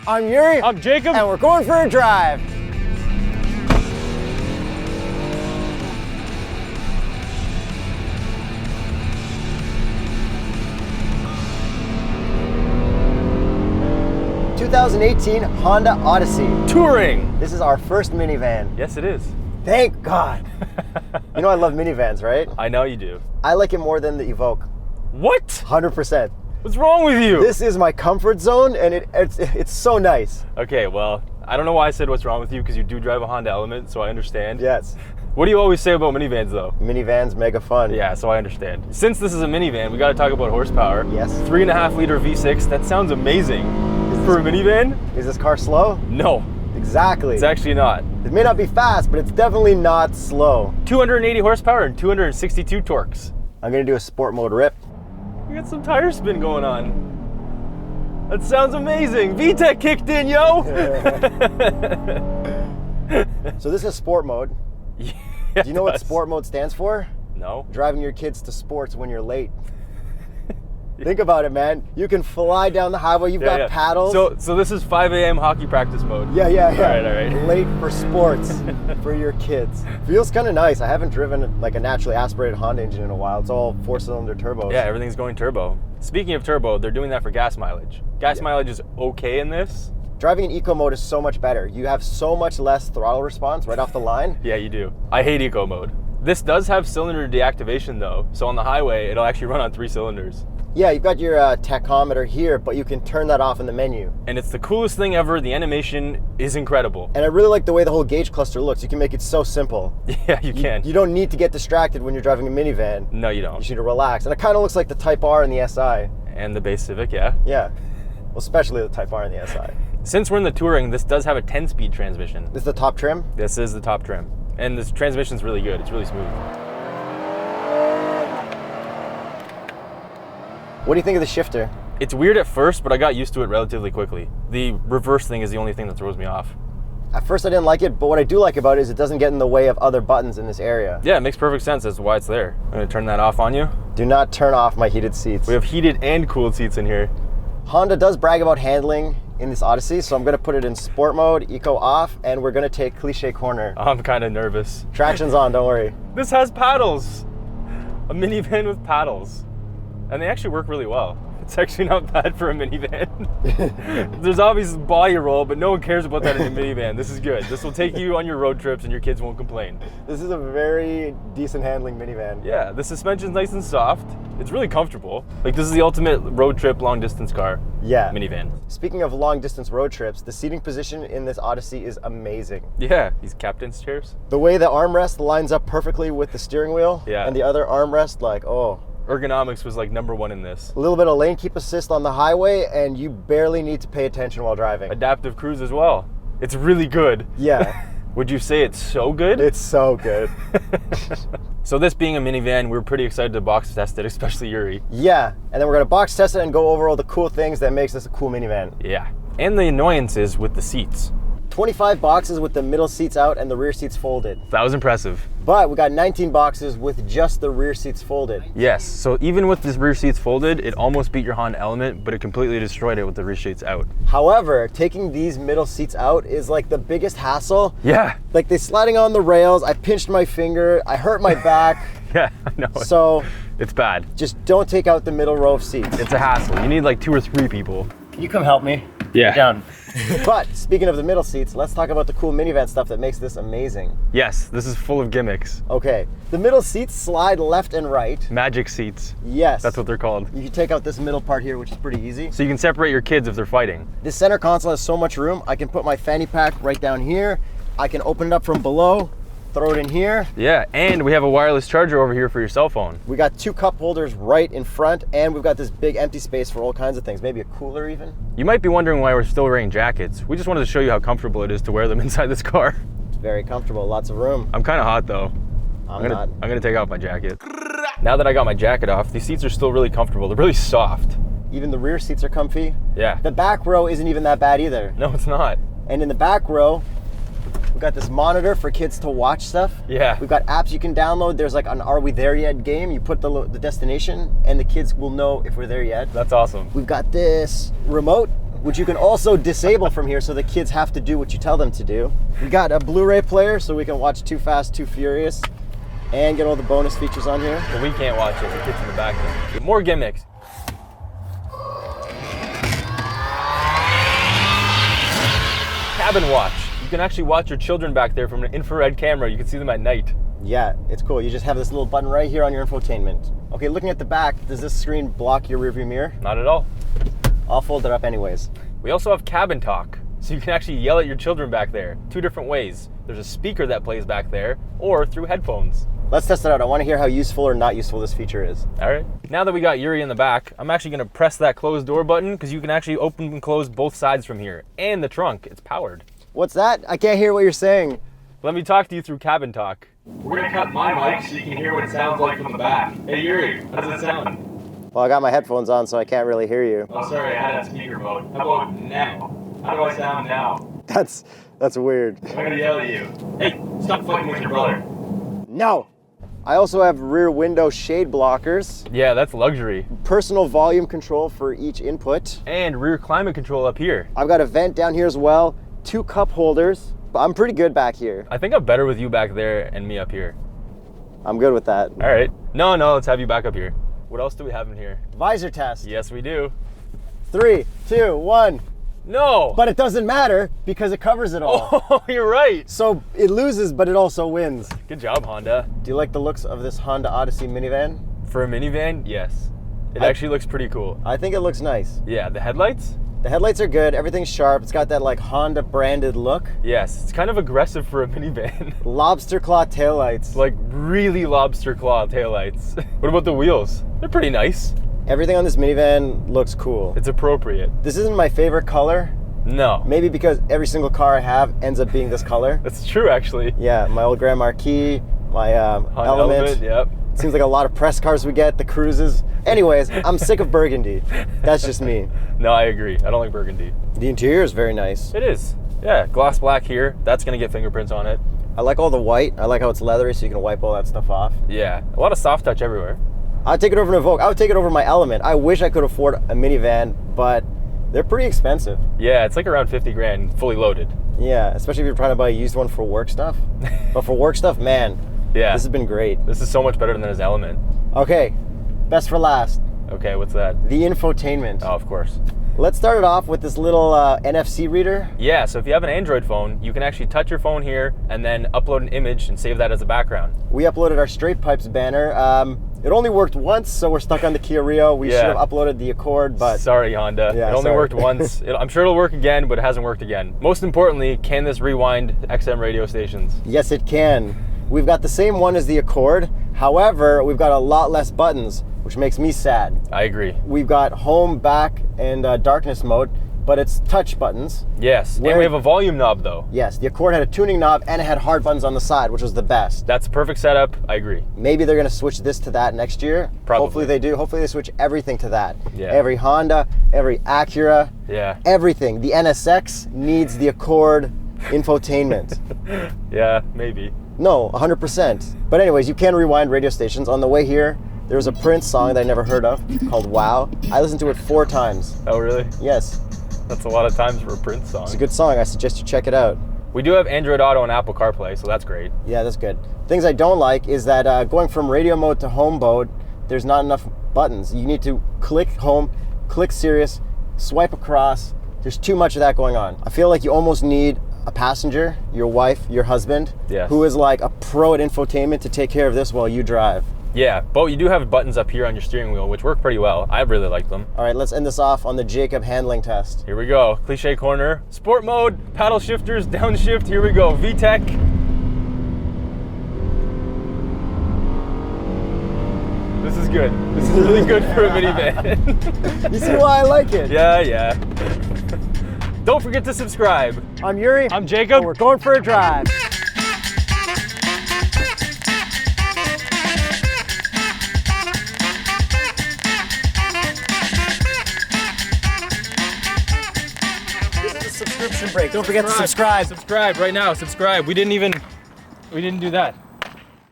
I'm Yuri. I'm Jakub. And we're going for a drive. ...2018 Honda Odyssey Touring. This is our first minivan. Yes, it is. Thank God. You know I love minivans, right? I know you do. I like it more than the Evoque. What? 100%. What's wrong with you? This is my comfort zone, and it's so nice. Okay, well, I don't know why I said what's wrong with you, because you do drive a Honda Element, so I understand. Yes. What do you always say about minivans, though? Minivans, mega fun. Yeah, so I understand. Since this is a minivan, we got to talk about horsepower. Yes. 3.5 liter V6. That sounds amazing. For a minivan? Is this car slow? No. Exactly. It's actually not. It may not be fast, but it's definitely not slow. 280 horsepower and 262 torques. I'm gonna do a sport mode rip. We got some tire spin going on. That sounds amazing. VTEC kicked in, yo! So this is sport mode. Yeah, do you know what sport mode stands for? No. Driving your kids to sports when you're late. Think about it, man. You can fly down the highway. You've got paddles. So this is 5 a.m. hockey practice mode. Yeah. All right. Late for sports for your kids. Feels kind of nice. I haven't driven like a naturally aspirated Honda engine in a while. It's all 4-cylinder turbos. Yeah, everything's going turbo. Speaking of turbo, they're doing that for gas mileage. Gas mileage is okay in this. Driving in eco mode is so much better. You have so much less throttle response right off the line. Yeah, you do. I hate eco mode. This does have cylinder deactivation though, so on the highway, it'll actually run on 3 cylinders. Yeah, you've got your tachometer here, but you can turn that off in the menu. And it's the coolest thing ever. The animation is incredible. And I really like the way the whole gauge cluster looks. You can make it so simple. Yeah, you can. You don't need to get distracted when you're driving a minivan. No, you don't. You just need to relax. And it kind of looks like the Type R and the SI. And the base Civic, yeah. Yeah, well, especially the Type R and the SI. Since we're in the Touring, this does have a 10-speed transmission. This is the top trim? This is the top trim. And this transmission's really good. It's really smooth. What do you think of the shifter? It's weird at first, but I got used to it relatively quickly. The reverse thing is the only thing that throws me off. At first I didn't like it, but what I do like about it is it doesn't get in the way of other buttons in this area. Yeah, it makes perfect sense as to why it's there. I'm gonna turn that off on you. Do not turn off my heated seats. We have heated and cooled seats in here. Honda does brag about handling in this Odyssey, so I'm gonna put it in sport mode, eco off, and we're gonna take cliche corner. I'm kind of nervous. Traction's on, don't worry. This has paddles. A minivan with paddles. And they actually work really well. It's actually not bad for a minivan. There's obviously body roll, but no one cares about that in a minivan. This is good. This will take you on your road trips and your kids won't complain. This is a very decent handling minivan. Yeah, the suspension's nice and soft. It's really comfortable. Like, this is the ultimate road trip, long distance car. Yeah. Minivan. Speaking of long distance road trips, the seating position in this Odyssey is amazing. Yeah, these captain's chairs. The way the armrest lines up perfectly with the steering wheel. Yeah. And the other armrest, like, oh. Ergonomics was like #1 in this. A little bit of lane keep assist on the highway, and you barely need to pay attention while driving. Adaptive cruise as well. It's really good. Yeah. Would you say it's so good? It's so good. So this being a minivan, we're pretty excited to box test it, especially Yuri. Yeah, and then we're gonna box test it and go over all the cool things that makes this a cool minivan. Yeah, and the annoyances with the seats. 25 boxes with the middle seats out and the rear seats folded. That was impressive. But we got 19 boxes with just the rear seats folded. Yes, so even with the rear seats folded, it almost beat your Honda Element, but it completely destroyed it with the rear seats out. However, taking these middle seats out is like the biggest hassle. Yeah. Like they're sliding on the rails, I pinched my finger, I hurt my back. Yeah, I know. So it's bad. Just don't take out the middle row of seats. It's a hassle. You need like 2 or 3 people. Can you come help me? Yeah. Get down. But speaking of the middle seats, let's talk about the cool minivan stuff that makes this amazing. Yes, this is full of gimmicks. Okay, the middle seats slide left and right. Magic seats. Yes. That's what they're called. You can take out this middle part here, which is pretty easy. So you can separate your kids if they're fighting. This center console has so much room. I can put my fanny pack right down here. I can open it up from below, throw it in here. Yeah, and we have a wireless charger over here for your cell phone. We got 2 cup holders right in front, and we've got this big empty space for all kinds of things, maybe a cooler even. You might be wondering why we're still wearing jackets. We just wanted to show you how comfortable it is to wear them inside this car. It's very comfortable, lots of room. I'm kind of hot though. I'm not. I'm gonna take off my jacket. Now that I got my jacket off, these seats are still really comfortable. They're really soft. Even the rear seats are comfy. Yeah. The back row isn't even that bad either. No, it's not. And in the back row, we've got this monitor for kids to watch stuff. Yeah. We've got apps you can download. There's like an Are We There Yet game. You put the destination and the kids will know if we're there yet. That's awesome. We've got this remote which you can also disable from here so the kids have to do what you tell them to do. We got a Blu-ray player so we can watch Too Fast, Too Furious and get all the bonus features on here. But we can't watch it, the kids in the back can. More gimmicks. Cabin watch. You can actually watch your children back there from an infrared camera. You can see them at night. Yeah, it's cool. You just have this little button right here on your infotainment. Okay, looking at the back, does this screen block your rearview mirror? Not at all. I'll fold it up anyways. We also have cabin talk. So you can actually yell at your children back there. 2 different ways. There's a speaker that plays back there or through headphones. Let's test it out. I want to hear how useful or not useful this feature is. All right. Now that we got Yuri in the back, I'm actually going to press that closed door button because you can actually open and close both sides from here. And the trunk, it's powered. What's that? I can't hear what you're saying. Let me talk to you through cabin talk. We're going to cut my mic so you can hear what it sounds like from the back. Hey Yuri, how does it sound? Well, I got my headphones on, so I can't really hear you. Oh, sorry, I had it on speaker mode. How about now? How do I sound now? That's weird. I'm going to yell at you. Hey, stop fighting with your brother. No! I also have rear window shade blockers. Yeah, that's luxury. Personal volume control for each input. And rear climate control up here. I've got a vent down here as well. 2 cup holders. I'm pretty good back here. I think I'm better with you back there and me up here. I'm good with that. All right. No, let's have you back up here. What else do we have in here? Visor test. Yes, we do. 3, 2, 1. No! But it doesn't matter because it covers it all. Oh, you're right. So it loses, but it also wins. Good job, Honda. Do you like the looks of this Honda Odyssey minivan? For a minivan, yes. It actually looks pretty cool. I think it looks nice. Yeah, the headlights? The headlights are good. Everything's sharp. It's got that like Honda branded look. Yes, it's kind of aggressive for a minivan. Lobster claw taillights. Like really lobster claw taillights. What about the wheels? They're pretty nice. Everything on this minivan looks cool. It's appropriate. This isn't my favorite color. No. Maybe because every single car I have ends up being this color. That's true, actually. Yeah, my old Grand Marquis, my Honda Element. Yep. Seems like a lot of press cars we get, the cruises. Anyways, I'm sick of burgundy. That's just me. No, I agree. I don't like burgundy. The interior is very nice. It is. Yeah, gloss black here. That's going to get fingerprints on it. I like all the white. I like how it's leathery so you can wipe all that stuff off. Yeah, a lot of soft touch everywhere. I'd take it over an Evoque. I would take it over my Element. I wish I could afford a minivan, but they're pretty expensive. Yeah, it's like around 50 grand fully loaded. Yeah, especially if you're trying to buy a used one for work stuff. But for work stuff, man, yeah, this has been great. This is so much better than his Element. Okay, best for last. Okay, what's that? The infotainment. Oh, of course. Let's start it off with this little NFC reader. Yeah, so if you have an Android phone, you can actually touch your phone here and then upload an image and save that as a background. We uploaded our TheStraightPipes banner. It only worked once, so we're stuck on the Kia Rio. We should have uploaded the Accord, but... Sorry, Honda. Yeah, it only worked once. I'm sure it'll work again, but it hasn't worked again. Most importantly, can this rewind XM radio stations? Yes, it can. We've got the same one as the Accord. However, we've got a lot less buttons, which makes me sad. I agree. We've got home, back, and darkness mode, but it's touch buttons. Yes, and we have a volume knob though. Yes, the Accord had a tuning knob and it had hard buttons on the side, which was the best. That's a perfect setup. I agree. Maybe they're going to switch this to that next year. Probably. Hopefully they do. Hopefully they switch everything to that. Yeah. Every Honda, every Acura, yeah, everything. The NSX needs the Accord infotainment. Yeah, maybe. No, 100%. But anyways, you can rewind radio stations. On the way here, there was a Prince song that I never heard of called Wow. I listened to it 4 times. Oh, really? Yes. That's a lot of times for a Prince song. It's a good song. I suggest you check it out. We do have Android Auto and Apple CarPlay, so that's great. Yeah, that's good. Things I don't like is that going from radio mode to home mode, there's not enough buttons. You need to click home, click Sirius, swipe across. There's too much of that going on. I feel like you almost need a passenger, your wife, your husband, yes, who is like a pro at infotainment to take care of this while you drive. Yeah, but you do have buttons up here on your steering wheel, which work pretty well. I really like them. All right, let's end this off on the Jakub handling test. Here we go. Cliche corner. Sport mode, paddle shifters, downshift. Here we go. VTEC. This is good. This is really good for a minivan. You see why I like it? Yeah. Don't forget to subscribe. I'm Yuri. I'm Jakub. And we're going for a drive. This is a subscription break. Don't forget to subscribe. Subscribe right now. Subscribe. We didn't do that.